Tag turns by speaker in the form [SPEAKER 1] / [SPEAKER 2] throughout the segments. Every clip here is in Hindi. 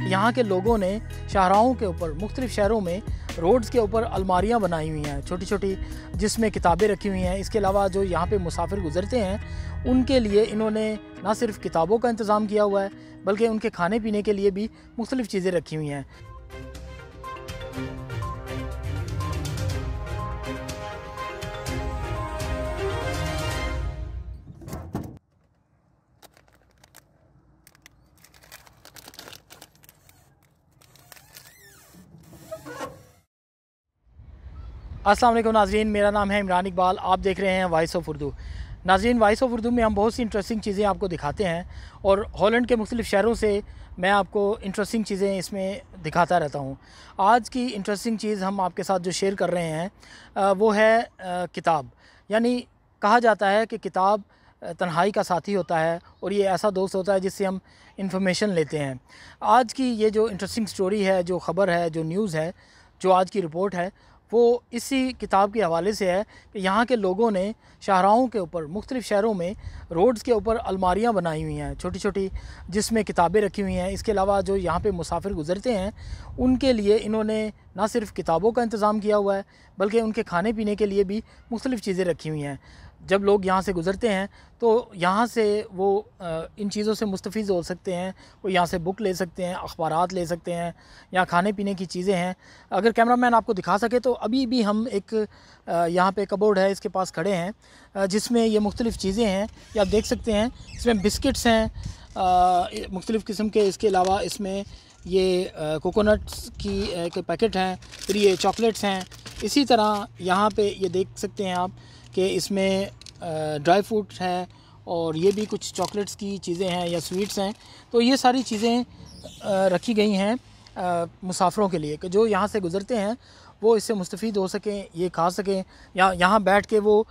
[SPEAKER 1] यहाँ के लोगों ने शाहराहों के ऊपर, मुख्तलिफ़ शहरों में रोड्स के ऊपर अलमारियाँ बनाई हुई हैं छोटी छोटी, जिसमें किताबें रखी हुई हैं। इसके अलावा जो यहाँ पे मुसाफिर गुज़रते हैं उनके लिए इन्होंने ना सिर्फ किताबों का इंतज़ाम किया हुआ है, बल्कि उनके खाने पीने के लिए भी मुख्तलिफ़ चीज़ें रखी हुई हैं। अस्सलाम वालेकुम नाज़रीन, मेरा नाम है इमरान इकबाल। आप देख रहे हैं वॉइस ऑफ उर्दू। नाज़रीन, वॉइस ऑफ उर्दू में हम बहुत सी इंटरेस्टिंग चीज़ें आपको दिखाते हैं और हॉलैंड के मुख्तलिफ़ शहरों से मैं आपको इंटरेस्टिंग चीज़ें इसमें दिखाता रहता हूँ। आज की इंटरेस्टिंग चीज़ हम आपके साथ जो शेयर कर रहे हैं वो है किताब। यानी कहा जाता है कि किताब तन्हाई का साथी होता है और ये ऐसा दोस्त होता है जिससे हम इंफॉर्मेशन लेते हैं। आज की ये जो इंटरेस्टिंग स्टोरी है, जो ख़बर है, जो न्यूज़ है, जो आज की रिपोर्ट है, वो इसी किताब के हवाले से है कि यहाँ के लोगों ने शाहराहों के ऊपर, मुख्तलिफ़ शहरों में रोड्स के ऊपर अलमारियाँ बनाई हुई हैं छोटी छोटी, जिसमें किताबें रखी हुई हैं। इसके अलावा जो यहाँ पे मुसाफिर गुज़रते हैं उनके लिए इन्होंने ना सिर्फ किताबों का इंतज़ाम किया हुआ है, बल्कि उनके खाने पीने के लिए भी मुख्तलिफ़ चीज़ें रखी हुई हैं। जब लोग यहाँ से गुज़रते हैं तो यहाँ से वो इन चीज़ों से मुस्तफ़ीज़ हो सकते हैं। वो यहाँ से बुक ले सकते हैं, अखबारात ले सकते हैं, यहाँ खाने पीने की चीज़ें हैं। अगर कैमरामैन आपको दिखा सके तो अभी भी हम एक यहाँ पे कबोर्ड है, इसके पास खड़े हैं, जिसमें ये मुख्तलिफ़ चीज़ें हैं। ये आप देख सकते हैं, इसमें बिस्किट्स हैं मुख्तलिफ़ किस्म के। इसके अलावा इसमें ये कोकोनट्स की एक पैकेट हैं, फिर ये चॉकलेट्स हैं। इसी तरह यहाँ पे ये देख सकते हैं आप कि इसमें ड्राई फ्रूट है और ये भी कुछ चॉकलेट्स की चीज़ें हैं या स्वीट्स हैं। तो ये सारी चीज़ें रखी गई हैं मुसाफिरों के लिए कि जो यहाँ से गुज़रते हैं वो इससे मुस्तफ़ीद हो सकें, ये खा सकें या यहाँ बैठ के वो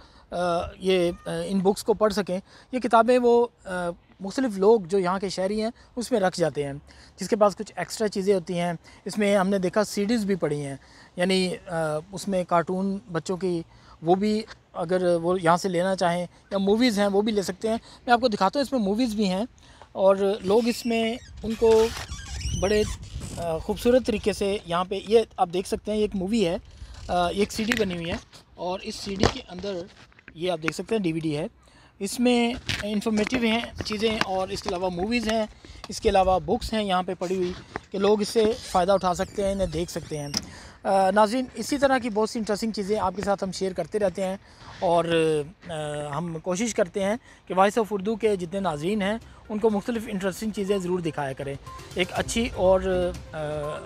[SPEAKER 1] ये इन बुक्स को पढ़ सकें। ये किताबें वो मुख्तलिफ़ लोग जो यहाँ के शहरी हैं उसमें रख जाते हैं, जिसके पास कुछ एक्स्ट्रा चीज़ें होती हैं। इसमें हमने देखा सीडीज़ भी पड़ी हैं, यानी उसमें कार्टून बच्चों की, वो भी अगर वो यहाँ से लेना चाहें, या मूवीज़ हैं वो भी ले सकते हैं। मैं आपको दिखाता हूँ, इसमें मूवीज़ भी हैं और लोग इसमें उनको बड़े ख़ूबसूरत तरीके से यहाँ पे, ये आप देख सकते हैं, ये एक मूवी है, एक सीडी बनी हुई है और इस सीडी के अंदर ये आप देख सकते हैं डीवीडी है। इसमें इंफॉर्मेटिव हैं चीज़ें और इसके अलावा मूवीज़ हैं, इसके अलावा बुक्स हैं यहाँ पे पड़ी हुई कि लोग इससे फ़ायदा उठा सकते हैं, इन्हें देख सकते हैं। नाज़रीन, इसी तरह की बहुत सी इंटरेस्टिंग चीज़ें आपके साथ हम शेयर करते रहते हैं और हम कोशिश करते हैं कि वॉइस ऑफ उर्दू के जितने नाज़रीन हैं उनको मुख्तलिफ़ इंटरेस्टिंग चीज़ें ज़रूर दिखाया करें। एक अच्छी और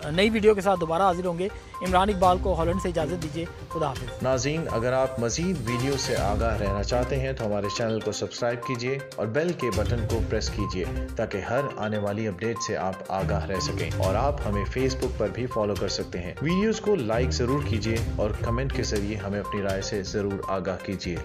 [SPEAKER 1] नई वीडियो के साथ दोबारा हाजिर होंगे। इमरान इकबाल को हॉलैंड से इजाज़त दीजिए। खुदा हाफ़िज़।
[SPEAKER 2] नाज़रीन, अगर आप मज़ीद वीडियो से आगाह रहना चाहते हैं तो हमारे चैनल को सब्सक्राइब कीजिए और बेल के बटन को प्रेस कीजिए ताकि हर आने वाली अपडेट से आप आगाह रह सकें। और आप हमें फेसबुक पर भी फॉलो कर सकते हैं। वीडियोज़ को लाइक ज़रूर कीजिए और कमेंट के ज़रिए हमें अपनी राय से ज़रूर आगाह कीजिए।